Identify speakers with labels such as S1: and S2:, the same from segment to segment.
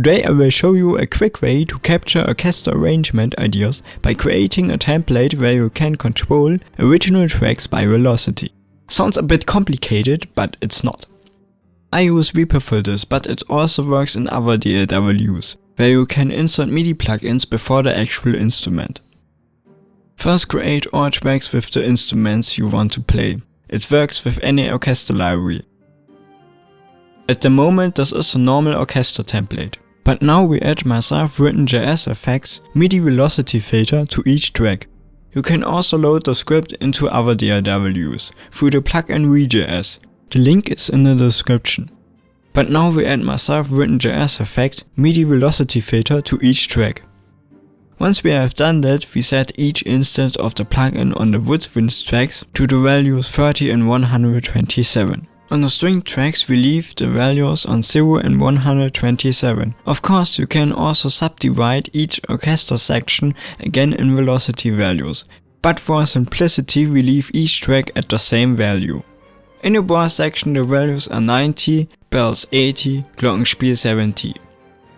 S1: Today I will show you a quick way to capture orchestra arrangement ideas by creating a template where you can control original tracks by velocity. Sounds a bit complicated, but it's not. I use Reaper for this, but it also works in other DAWs, where you can insert MIDI plugins before the actual instrument. First, create all tracks with the instruments you want to play. It works with any orchestra library. At the moment this is a normal orchestra template, but now we add my self-written JSFX MIDI velocity filter to each track. You can also load the script into other DAWs through the plugin ReaJS. The link is in the description. But now we add my self-written JSFX MIDI velocity filter to each track. Once we have done that, we set each instance of the plugin on the woodwinds tracks to the values 30 and 127. On the string tracks we leave the values on 0 and 127. Of course you can also subdivide each orchestra section again in velocity values, but for simplicity we leave each track at the same value. In the bar section the values are 90, bells 80, glockenspiel 70.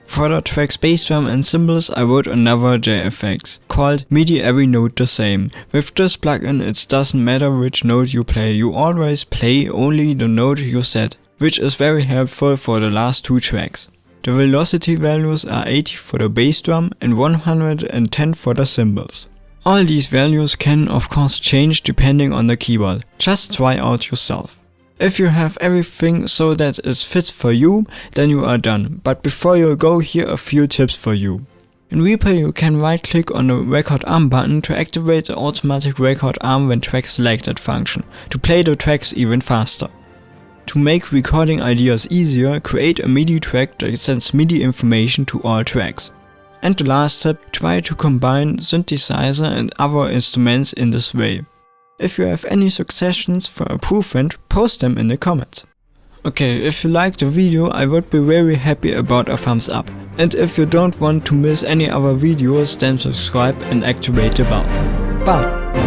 S1: For the tracks bass drum and cymbals I wrote another JFX called MIDI every note the same. With this plugin it doesn't matter which note you play, you always play only the note you set, which is very helpful for the last two tracks. The velocity values are 80 for the bass drum and 110 for the cymbals. All these values can of course change depending on the keyboard, just try out yourself. If you have everything so that it fits for you, then you are done. But before you go, here are a few tips for you. In Reaper you can right click on the record arm button to activate the automatic record arm when track selected function, to play the tracks even faster. To make recording ideas easier, create a MIDI track that sends MIDI information to all tracks. And the last tip, try to combine synthesizer and other instruments in this way. If you have any suggestions for improvement, post them in the comments. Okay, if you liked the video I would be very happy about a thumbs up. And if you don't want to miss any other videos, then subscribe and activate the bell. Bye!